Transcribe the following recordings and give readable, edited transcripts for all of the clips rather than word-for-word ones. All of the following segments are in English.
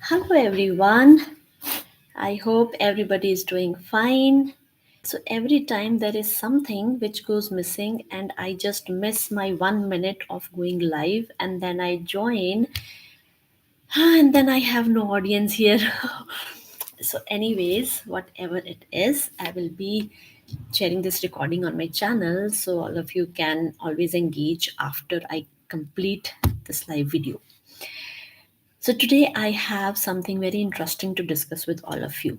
Hello, everyone. I hope everybody is doing fine. So, every time there is something which goes missing, and I just miss my 1 minute of going live, and then I join, and then I have no audience here. So, anyways, whatever it is, I will be sharing this recording on my channel so all of you can always engage after I complete this live video. So, today I have something very interesting to discuss with all of you.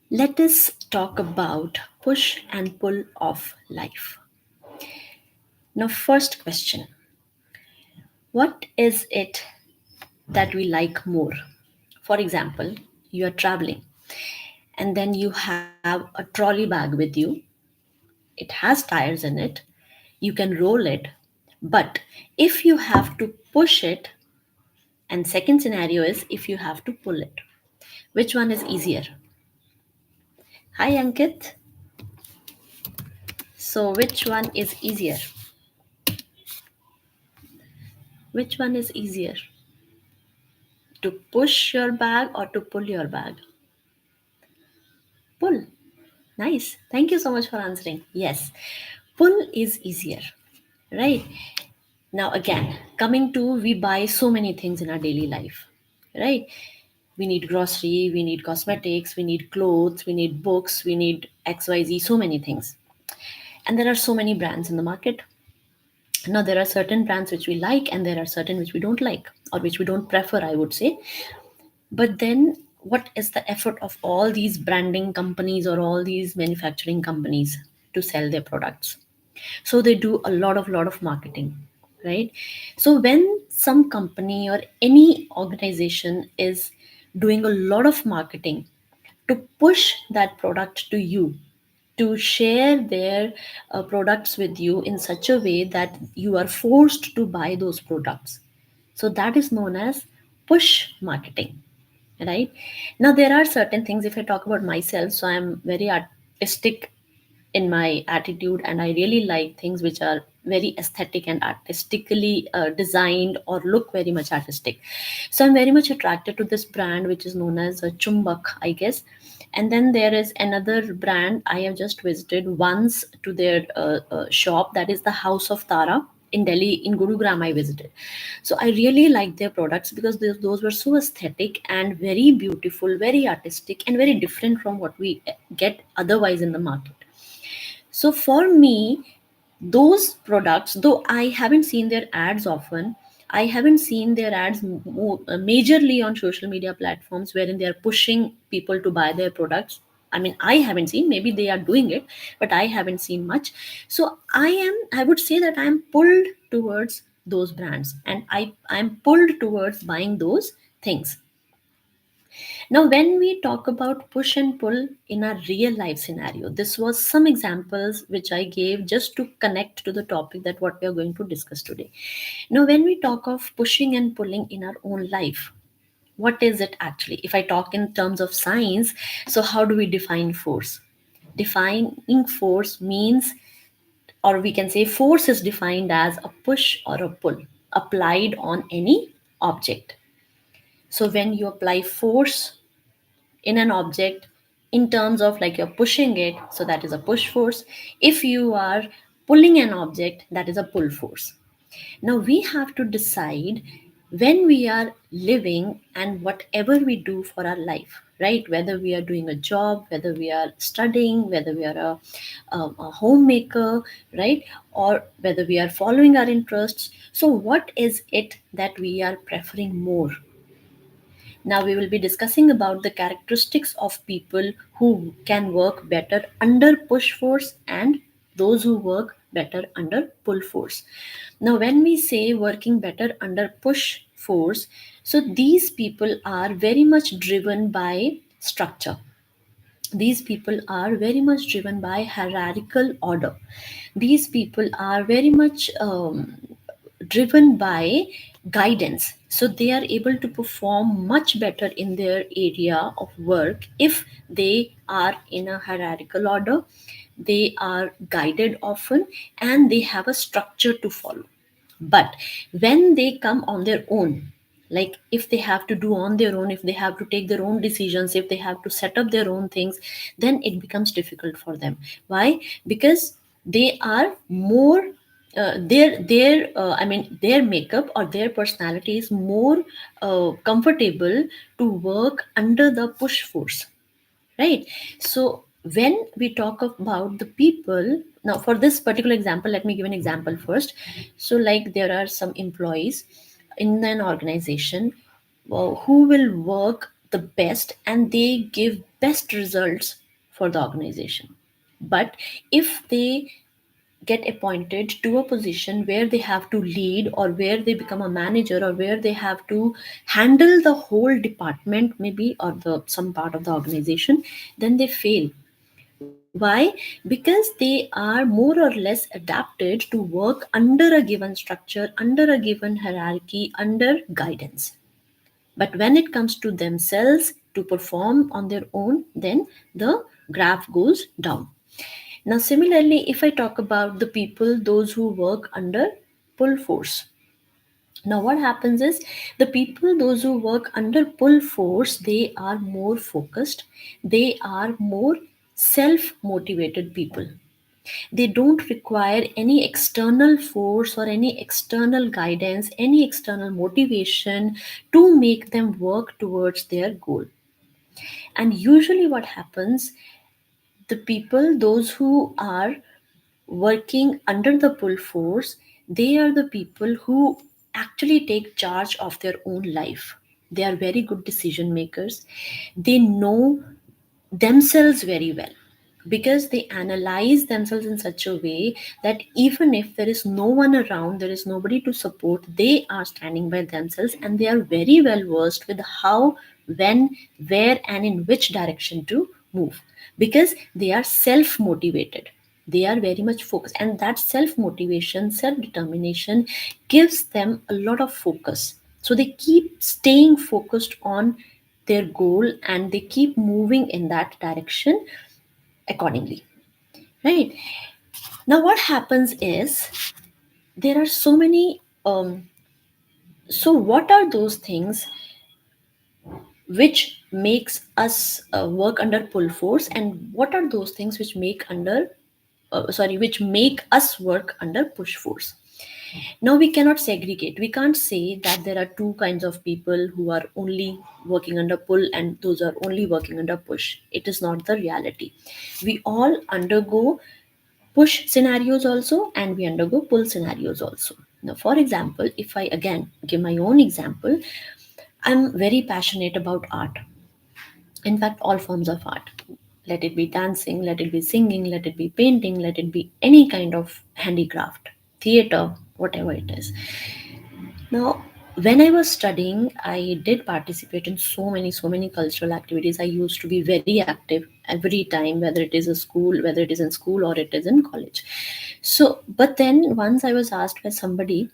Let us talk about push and pull of life. Now, first question: what is it that we like more? For example, you are traveling and then you have a trolley bag with you. It has tires in it. You can roll it. But if you have to push it, and second scenario is if you have to pull it, which one is easier? Hi, Ankit. So, which one is easier? Which one is easier? To push your bag or to pull your bag? Pull. Nice. Thank you so much for answering. Yes, pull is easier, right? Now, again, coming to we buy so many things in our daily life, right? We need grocery, we need cosmetics, we need clothes, we need books, we need XYZ, so many things. And there are so many brands in the market. Now, there are certain brands which we like, and there are certain which we don't like, or which we don't prefer, I would say. But then, what is the effort of all these branding companies or all these manufacturing companies to sell their products? So they do a lot of marketing, right? So when some company or any organization is doing a lot of marketing to push that product to you, to share their products with you in such a way that you are forced to buy those products, so that is known as push marketing, right? Now there are certain things, if I talk about myself, so I'm very artistic in my attitude, and I really like things which are very aesthetic and artistically designed or look very much artistic. So I'm very much attracted to this brand which is known as Chumbak, I guess. And then there is another brand I have just visited once to their shop, that is the House of Tara in Delhi, in Gurugram I visited. So I really like their products because those were so aesthetic and very beautiful, very artistic, and very different from what we get otherwise in the market. So for me, those products, though I haven't seen their ads often, I haven't seen their ads majorly on social media platforms wherein they are pushing people to buy their products. I mean, I haven't seen, maybe they are doing it, but I haven't seen much. So I would say that I am pulled towards those brands, and I'm pulled towards buying those things. Now, when we talk about push and pull in a real life scenario, this was some examples which I gave just to connect to the topic that what we are going to discuss today. Now, when we talk of pushing and pulling in our own life, what is it actually? If I talk in terms of science, so how do we define force? Defining force means, or we can say, force is defined as a push or a pull applied on any object. So when you apply force in an object in terms of like you're pushing it, so that is a push force. If you are pulling an object, that is a pull force. Now we have to decide when we are living and whatever we do for our life, right? Whether we are doing a job, whether we are studying, whether we are a homemaker, right? Or whether we are following our interests. So what is it that we are preferring more? Now we will be discussing about the characteristics of people who can work better under push force and those who work better under pull force. Now when we say working better under push force, so these people are very much driven by structure. These people are very much driven by hierarchical order. These people are very much driven by guidance, so they are able to perform much better in their area of work if they are in a hierarchical order, they are guided often, and they have a structure to follow. But when they come on their own, Like if they have to do on their own, if they have to take their own decisions, if they have to set up their own things, then it becomes difficult for them. Why? Because they are more their makeup or their personality is more comfortable to work under the push force, right? So when we talk about the people, now for this particular example, let me give an example first. So like there are some employees in an organization who will work the best and they give best results for the organization. But if they get appointed to a position where they have to lead, or where they become a manager, or where they have to handle the whole department maybe, or the some part of the organization, then they fail. Why? Because they are more or less adapted to work under a given structure, under a given hierarchy, under guidance. But when it comes to themselves to perform on their own, then the graph goes down. Now, similarly, if I talk about the people, those who work under pull force. Now, what happens is the people, those who work under pull force, they are more focused, they are more self motivated people. They don't require any external force or any external guidance, any external motivation to make them work towards their goal. And usually, what happens, the people, those who are working under the pull force, they are the people who actually take charge of their own life. They are very good decision makers. They know themselves very well, because they analyze themselves in such a way that even if there is no one around, there is nobody to support, they are standing by themselves, and they are very well versed with how, when, where, and in which direction to move, because they are self motivated. They are very much focused, and that self motivation, self determination gives them a lot of focus. So they keep staying focused on their goal, and they keep moving in that direction accordingly, right? Now what happens is there are so many so what are those things which makes us work under pull force, and what are those things which which make us work under push force? Now we cannot segregate. We can't say that there are two kinds of people who are only working under pull and those are only working under push. It is not the reality. We all undergo push scenarios also, and we undergo pull scenarios also. Now, for example, if I again give my own example, I'm very passionate about art. In fact, all forms of art. Let it be dancing, let it be singing, let it be painting, let it be any kind of handicraft, theater, whatever it is. Now, when I was studying, I did participate in so many cultural activities. I used to be very active every time, whether it is a school, whether it is in school or it is in college. So, but then once I was asked by somebody,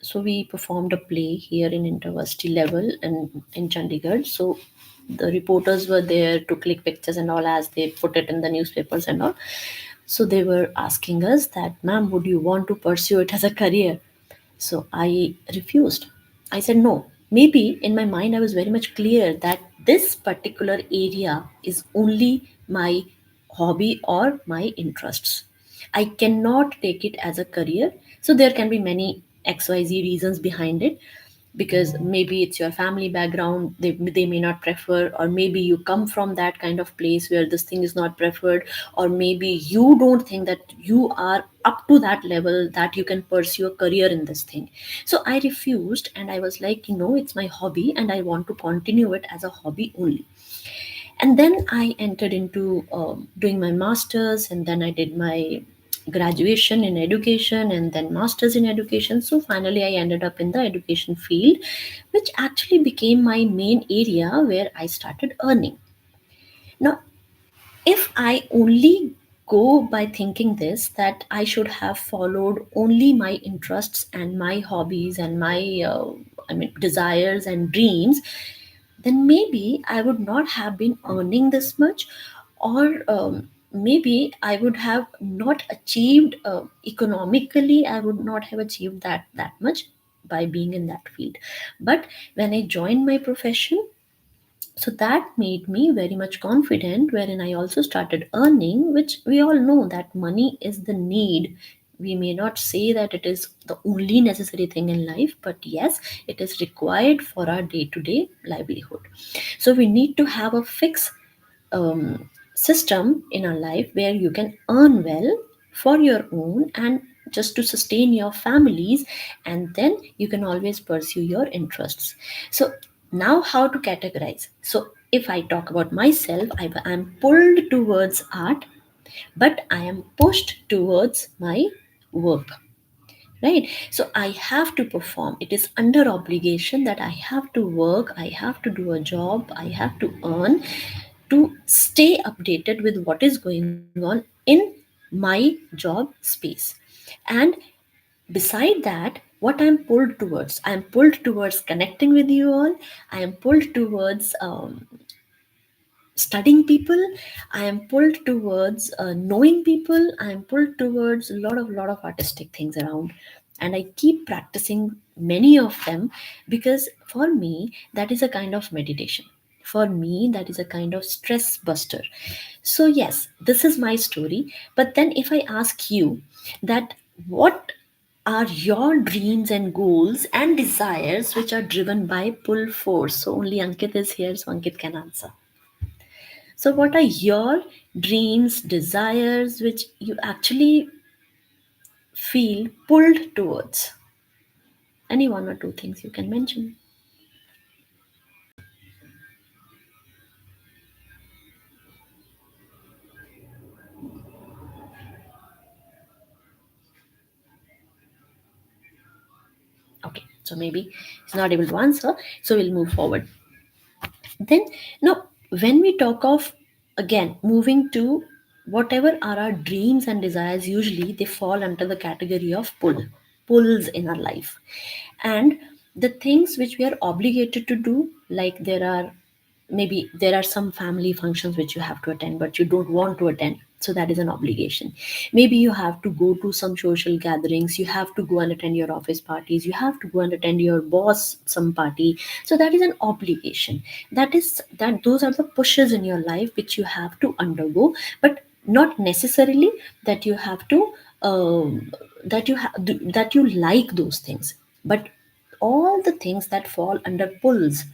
so we performed a play here in university level and in Chandigarh. So the reporters were there to click pictures and all as they put it in the newspapers and all. So they were asking us that, ma'am, would you want to pursue it as a career? So I refused. I said no. Maybe in my mind, I was very much clear that this particular area is only my hobby or my interests. I cannot take it as a career. So there can be many XYZ reasons behind it, because maybe it's your family background, they may not prefer, or maybe you come from that kind of place where this thing is not preferred, or maybe you don't think that you are up to that level that you can pursue a career in this thing. So I refused, and I was like, it's my hobby and I want to continue it as a hobby only. And then I entered into doing my masters, and then I did my graduation in education and then masters in education. So finally I ended up in the education field, which actually became my main area where I started earning. Now, if I only go by thinking this, that I should have followed only my interests and my hobbies and my desires and dreams, then maybe I would not have been earning this much, or maybe I would have not achieved economically. I would not have achieved that much. by being in that field. But when I joined my profession, so that made me very much confident, wherein I also started earning, which we all know that money is the need. We may not say that it is the only necessary thing in life, but yes, it is required for our day to day livelihood. So we need to have a fixed system in our life where you can earn well for your own and just to sustain your families, and then you can always pursue your interests. So now, how to categorize? So if I talk about myself, I'm pulled towards art, but I am pushed towards my work, right? So I have to perform. It is under obligation that I have to work, I have to do a job, I have to earn to stay updated with what is going on in my job space. And beside that, what I'm pulled towards, I'm pulled towards connecting with you all. I am pulled towards studying people. I am pulled towards knowing people. I am pulled towards a lot of artistic things around, and I keep practicing many of them, because for me that is a kind of meditation. For me that is a kind of stress buster. So yes, this is my story. But then if I ask you that, what are your dreams and goals and desires which are driven by pull force? So only Ankit is here, so Ankit can answer. So, what are your dreams, desires, which you actually feel pulled towards? Any one or two things you can mention. Okay, so maybe he's not able to answer, so we'll move forward. Then, now, when we talk of again moving to whatever are our dreams and desires, usually they fall under the category of pulls in our life. And the things which we are obligated to do, like there are, maybe there are some family functions which you have to attend but you don't want to attend, so that is an obligation. Maybe you have to go to some social gatherings, you have to go and attend your office parties, you have to go and attend your boss some party, so that is an obligation. That is that those are the pushes in your life which you have to undergo, but not necessarily that you have to that you like those things. But all the things that fall under pulls,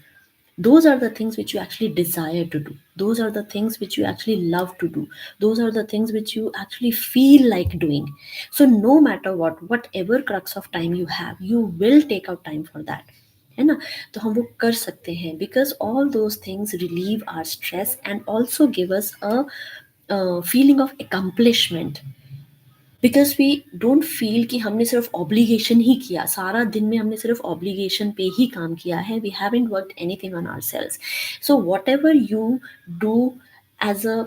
those are the things which you actually desire to do, those are the things which you actually love to do, those are the things which you actually feel like doing. So no matter what, whatever crux of time you have, you will take out time for that, है ना? तो हम वो कर सकते हैं, because all those things relieve our stress and also give us a feeling of accomplishment. Because we don't feel कि हमने सिर्फ ऑब्लिगेशन ही किया, सारा दिन में हमने सिर्फ ऑब्लिगेशन पे ही काम किया है, we haven't worked anything on our selves. So whatever you do as a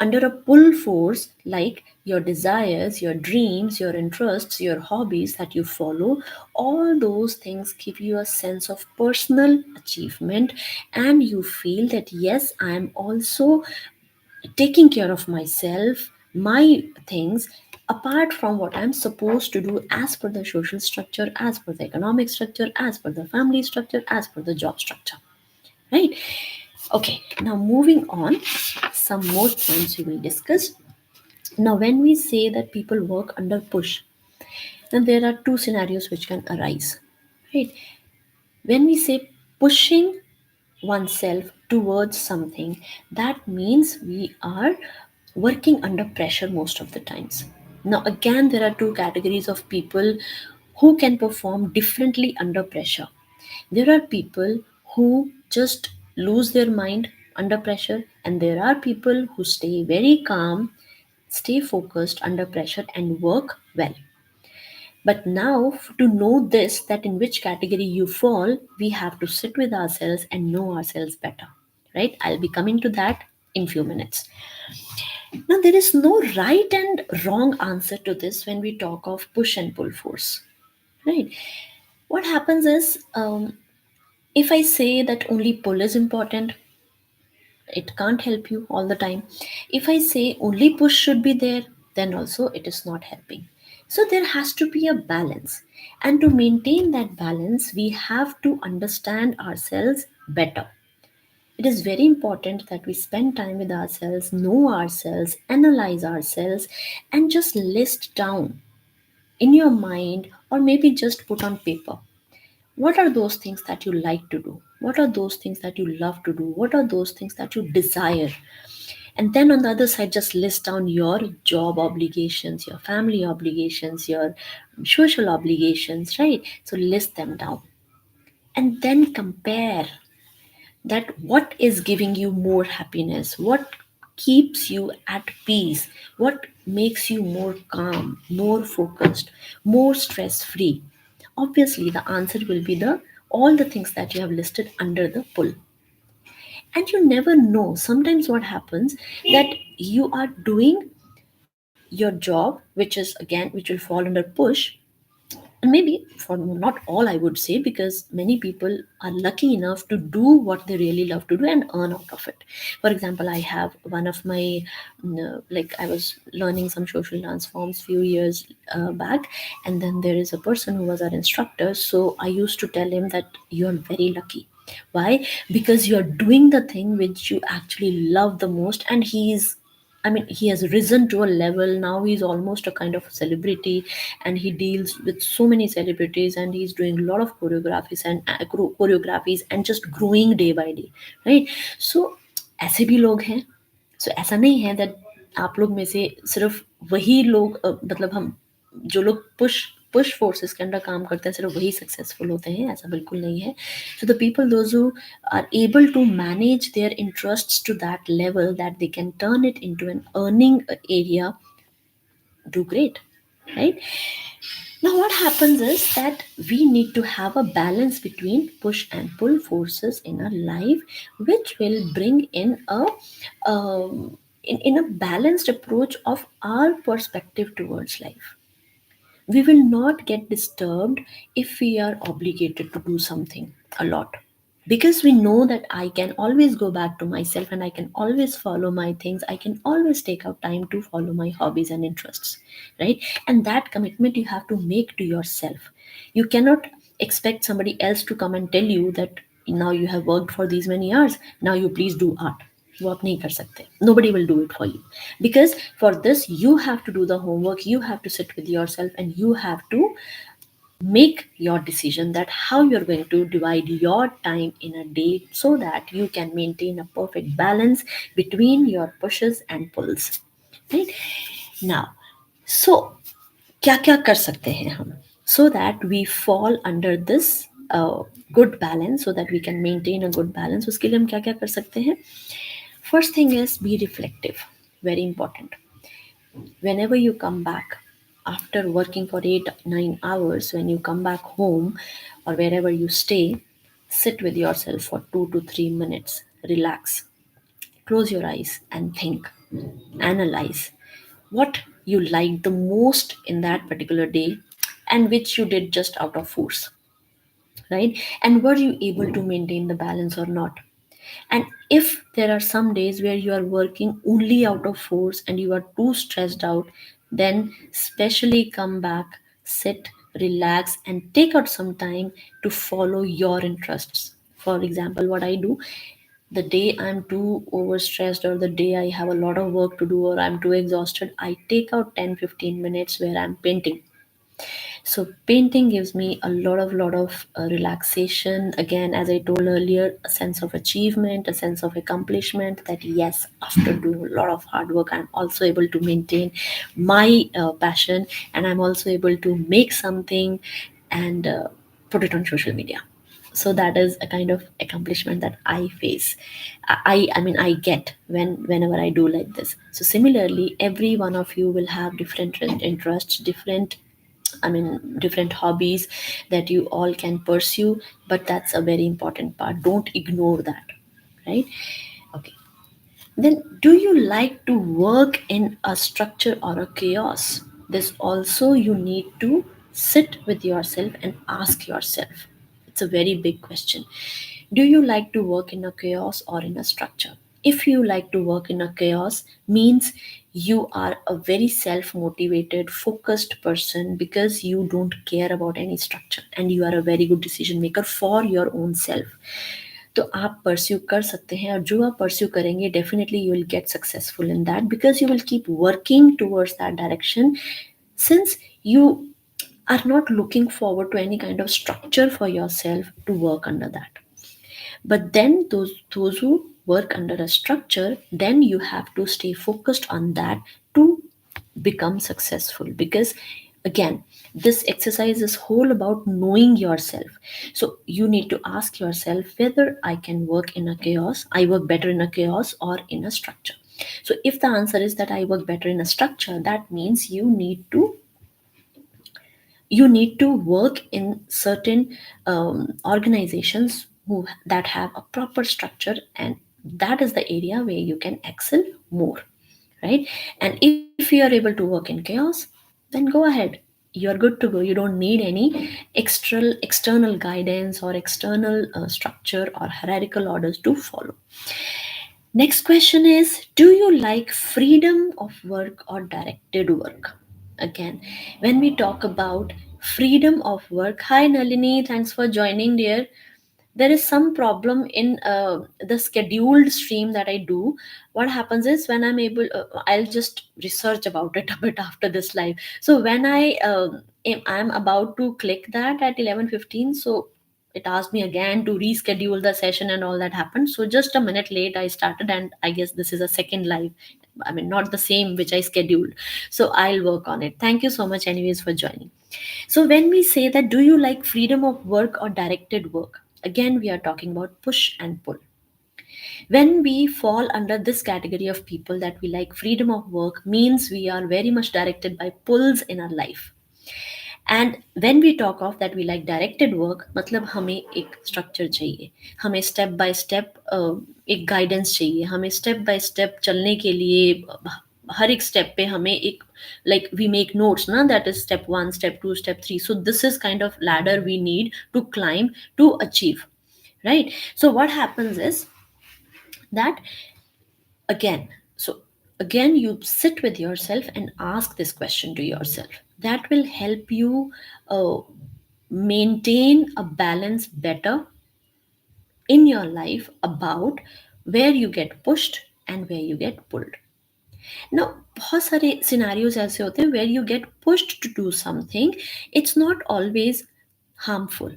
under a pull force, like your desires, your dreams, your interests, your hobbies that you follow, all those things give you a sense of personal achievement, and you feel that yes, I am also taking care of myself, my things, apart from what I'm supposed to do as per the social structure, as per the economic structure, as per the family structure, as per the job structure. Right? Okay, now moving on, some more points we will discuss. Now, when we say that people work under push, then there are two scenarios which can arise. Right? When we say pushing oneself towards something, that means we are working under pressure most of the times. Now, again, there are two categories of people who can perform differently under pressure. There are people who just lose their mind under pressure, and there are people who stay very calm, stay focused under pressure, and work well. But now, to know this, that in which category you fall, we have to sit with ourselves and know ourselves better. Right? I'll be coming to that in few minutes. Now, there is no right and wrong answer to this when we talk of push and pull force. Right? What happens is, if I say that only pull is important, it can't help you all the time. If I say only push should be there, then also it is not helping. So there has to be a balance. And to maintain that balance, we have to understand ourselves better. It is very important that we spend time with ourselves, know ourselves, analyze ourselves, and just list down in your mind, or maybe just put on paper, what are those things that you like to do? What are those things that you love to do? What are those things that you desire? And then on the other side, just list down your job obligations, your family obligations, your social obligations, right? So list them down and then compare that what is giving you more happiness, what keeps you at peace, what makes you more calm, more focused, more stress free. Obviously the answer will be the all the things that you have listed under the pull. And you never know, sometimes what happens that you are doing your job, which is again which will fall under push, and maybe for not all, I would say, because many people are lucky enough to do what they really love to do and earn out of it. For example, I have one of my like I was learning some social dance forms few years back, and then there is a person who was our instructor, so I used to tell him that you're very lucky. Why? Because you're doing the thing which you actually love the most, and he has risen to a level now. He's almost a kind of celebrity, and he deals with so many celebrities, and he's doing a lot of choreographies and just growing day by day, right? So ऐसे भी लोग हैं. सो ऐसा नहीं है that आप लोग में से सिर्फ वही लोग मतलब हम जो लोग पुश फोर्सेस के अंडर काम करते हैं सिर्फ वही सक्सेसफुल होते हैं, ऐसा बिल्कुल नहीं है. So the people those who are able to manage their interests to that level that they can turn it into an earning area do great, right? Now what happens is that we need to have a balance between push and pull forces in our life, which will bring in in a balanced approach of our perspective towards life. We will not get disturbed if we are obligated to do something a lot, because we know that I can always go back to myself and I can always follow my things. I can always take out time to follow my hobbies and interests, right? And that commitment you have to make to yourself. You cannot expect somebody else to come and tell you that now you have worked for these many hours, now you please do art. वो आप नहीं कर सकते. Nobody will do it for you, because for this you have to do the homework, you have to sit with yourself, and you have to make your decision that how you're going to divide your time in a day so that you can maintain a perfect balance between your pushes and pulls, right? Now, so क्या क्या कर सकते हैं हम so that we fall under this good balance, so that we can maintain a good balance. उसके लिए हम क्या क्या कर सकते हैं? First thing is be reflective. Very important. Whenever you come back after working for 8 9 hours, when you come back home or wherever you stay, sit with yourself for 2 to 3 minutes, relax, close your eyes and think, analyze what you liked the most in that particular day and which you did just out of force, right? And were you able to maintain the balance or not? And if there are some days where you are working only out of force and you are too stressed out, then specially come back, sit, relax, and take out some time to follow your interests. For example, what I do, the day I'm too overstressed or the day I have a lot of work to do or I'm too exhausted, I take out 10 15 minutes where I'm painting. So painting gives me a lot of relaxation. Again, as I told earlier, a sense of achievement, a sense of accomplishment. That yes, after doing a lot of hard work, I'm also able to maintain my passion, and I'm also able to make something and put it on social media. So that is a kind of accomplishment that I face. I get whenever I do like this. So similarly, every one of you will have different interests, different hobbies that you all can pursue, but that's a very important part. Don't ignore that, right? Okay. Then, do you like to work in a structure or a chaos? This also you need to sit with yourself and ask yourself. It's a very big question. Do you like to work in a chaos or in a structure? If you like to work in a chaos, means you are a very self motivated focused person, because you don't care about any structure and you are a very good decision maker for your own self. तो आप pursue कर सकते हैं, और जो आप pursue करेंगे definitely you will get successful in that, because you will keep working towards that direction, since you are not looking forward to any kind of structure for yourself to work under that. But then those who work under a structure, then you have to stay focused on that to become successful, because again, this exercise is whole about knowing yourself. So you need to ask yourself whether I can work in a chaos, I work better in a chaos or in a structure. So if the answer is that I work better in a structure, that means you need to work in certain organizations that have a proper structure, and that is the area where you can excel more, right? And if you are able to work in chaos, then go ahead, you are good to go. You don't need any external guidance or external structure or hierarchical orders to follow. Next question is, do you like freedom of work or directed work? Again, when we talk about freedom of work, hi Nalini, thanks for joining, dear. There is some problem in the scheduled stream that I do. What happens is, when I'm able, I'll just research about it a bit after this live. So when I'm about to click that at 11:15, so it asked me again to reschedule the session and all that happened. So just a minute late I started, and I guess this is a second live. I mean, not the same which I scheduled. So I'll work on it. Thank you so much, anyways, for joining. So, when we say that, do you like freedom of work or directed work? Again, we are talking about push and pull. When we fall under this category of people that we like freedom of work, means we are very much directed by pulls in our life. And when we talk of that we like directed work, मतलब हमें एक structure चाहिए, हमें step by step एक guidance चाहिए, हमें step by step चलने के लिए हर एक स्टेप पे हमें एक, like we make notes na, that is step 1, step 2, step 3. So this is kind of ladder we need to climb to achieve, right? So what happens is that, again, so again you sit with yourself and ask this question to yourself. That will help you uh, maintain a balance better in your life, about where you get pushed and where you get pulled. Now, बहुत सारे scenarios ऐसे होते हैं where you get pushed to do something. It's not always harmful.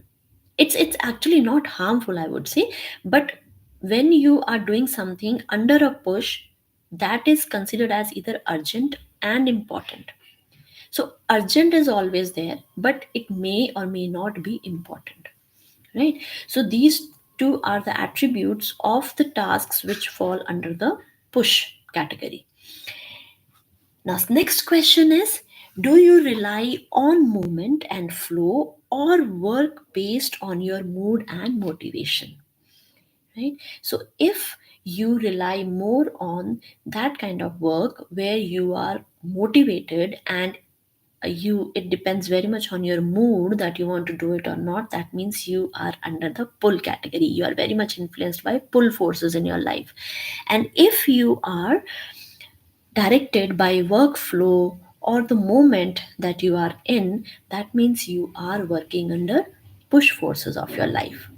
It's actually not harmful, I would say. But when you are doing something under a push, that is considered as either urgent and important. So urgent is always there, but it may or may not be important, right? So these two are the attributes of the tasks which fall under the push category. Now, next question is, do you rely on movement and flow, or work based on your mood and motivation? Right? So, if you rely more on that kind of work where you are motivated, and you, it depends very much on your mood that you want to do it or not, that means you are under the pull category. You are very much influenced by pull forces in your life. And if you are directed by workflow or the moment that you are in, that means you are working under push forces of your life,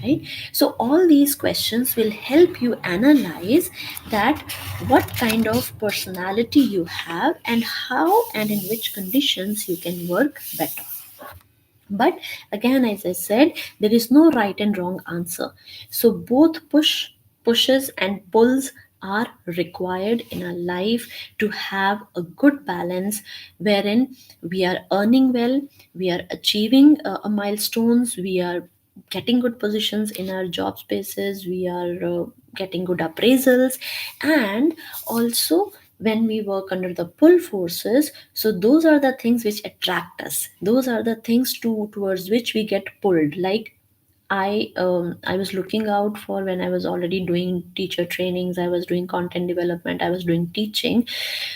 right? So all these questions will help you analyze that what kind of personality you have, and how and in which conditions you can work better. But again, as I said, there is no right and wrong answer. So both pushes and pulls are required in our life to have a good balance, wherein we are earning well, we are achieving milestones, we are getting good positions in our job spaces, we are getting good appraisals, and also when we work under the pull forces, so those are the things which attract us, those are the things towards which we get pulled. Like I was looking out for, when I was already doing teacher trainings, I was doing content development, I was doing teaching.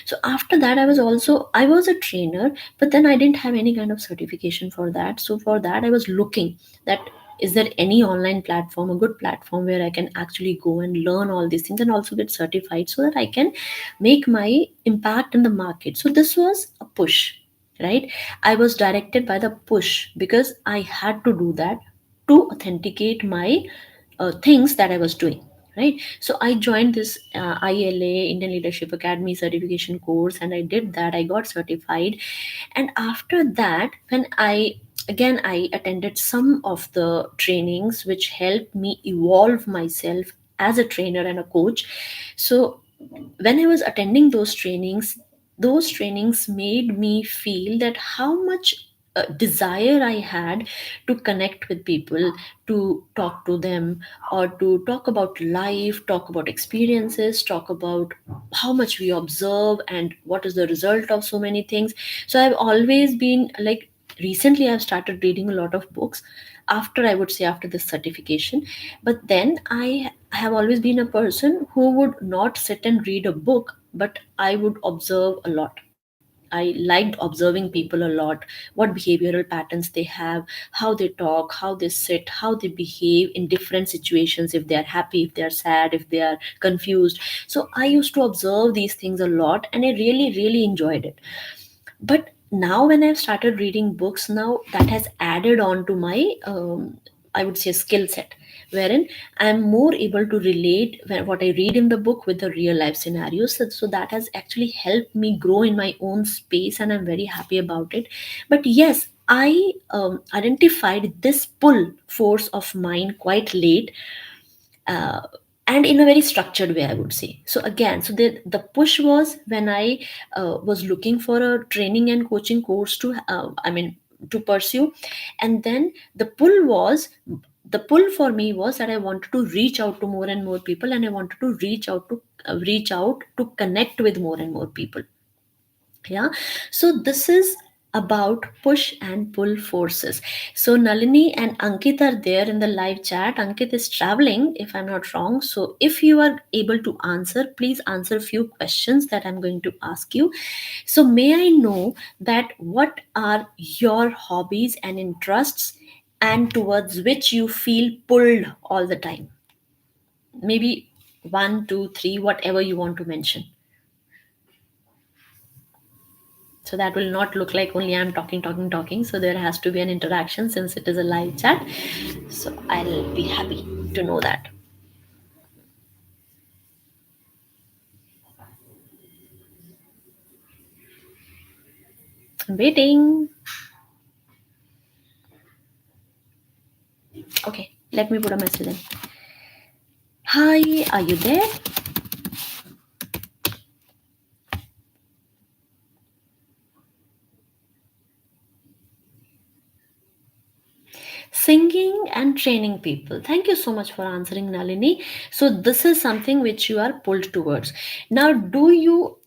So after that, I was a trainer, but then I didn't have any kind of certification for that. So for that, I was looking that is there any online platform, a good platform where I can actually go and learn all these things and also get certified so that I can make my impact in the market. So this was a push, right? I was directed by the push because I had to do that to authenticate my things that I was doing. Right. So I joined this ILA, Indian Leadership Academy certification course, and I did that. I got certified. And after that, when I attended some of the trainings which helped me evolve myself as a trainer and a coach. So when I was attending those trainings made me feel that how much desire I had to connect with people, to talk to them, or to talk about life, talk about experiences, talk about how much we observe and what is the result of so many things. So I've always been like, recently I've started reading a lot of books after, I would say, after this certification. But then I have always been a person who would not sit and read a book, but I would observe a lot. I liked observing people a lot, what behavioral patterns they have, how they talk, how they sit, how they behave in different situations, if they are happy, if they are sad, if they are confused. So I used to observe these things a lot and I really, really enjoyed it. But now when I've started reading books, now that has added on to my I would say skill set, wherein I'm more able to relate what I read in the book with the real life scenarios. So that has actually helped me grow in my own space and I'm very happy about it. But yes, I identified this pull force of mine quite late, uh, and in a very structured way, I would say. So again, so the push was when I was looking for a training and coaching course to to pursue. And then the pull for me was that I wanted to reach out to more and more people, and I wanted to reach out to connect with more and more people. Yeah. So this is about push and pull forces. So Nalini and Ankit are there in the live chat. Ankit is traveling, if I'm not wrong. So if you are able to answer, please answer few questions that I'm going to ask you. So may I know that what are your hobbies and interests, and towards which you feel pulled all the time? Maybe one, two, three, whatever you want to mention. So that will not look like only I'm talking, talking, talking. So there has to be an interaction since it is a live chat. So I'll be happy to know that. I'm waiting. Okay, let me put a message in. Hi, are you there? Singing and training people. Thank you so much for answering, Nalini. So this is something which you are pulled towards. Now, do you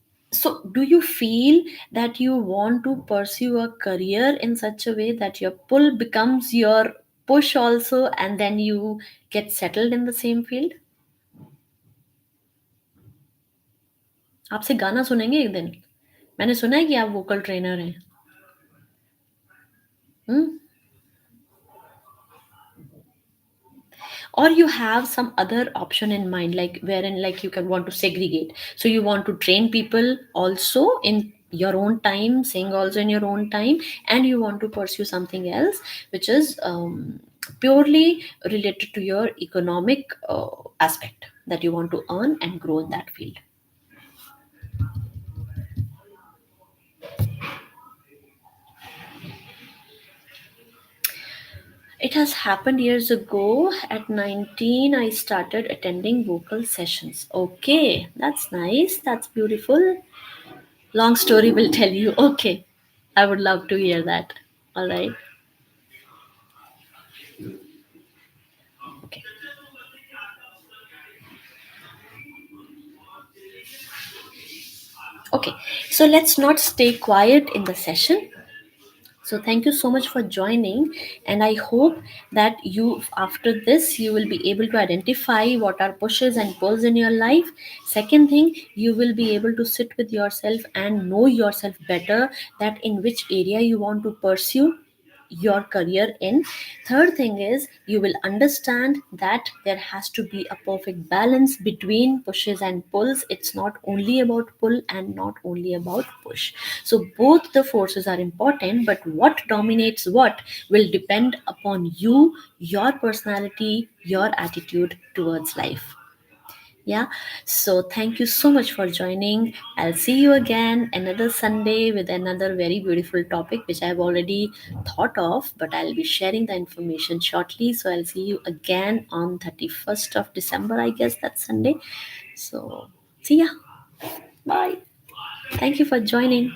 feel that you want to pursue a career in such a way that your pull becomes your push also, and then you get settled in the same field? आपसे गाना सुनेंगे एक दिन. मैंने सुना है कि आप वोकल ट्रेनर हैं. हम्म. Or you have some other option in mind, like wherein like you can want to segregate, so you want to train people also in your own time, sing also in your own time, and you want to pursue something else which is purely related to your economic aspect, that you want to earn and grow in that field. It has happened years ago. At 19, I started attending vocal sessions. Okay, that's nice. That's beautiful. Long story will tell you. Okay. I would love to hear that. All right. Okay. Okay. So let's not stay quiet in the session. So thank you so much for joining, and I hope that you after this you will be able to identify what are pushes and pulls in your life. Second thing, you will be able to sit with yourself and know yourself better, that in which area you want to pursue, your career in. Third thing is you will understand that there has to be a perfect balance between pushes and pulls. It's not only about pull and not only about push. So both the forces are important, but what dominates what will depend upon you, your personality, your attitude towards life. Yeah, so thank you so much for joining. I'll see you again another Sunday with another very beautiful topic which I've already thought of, but I'll be sharing the information shortly. So I'll see you again on 31st of December, I guess that's Sunday. So see ya. Bye. Thank you for joining.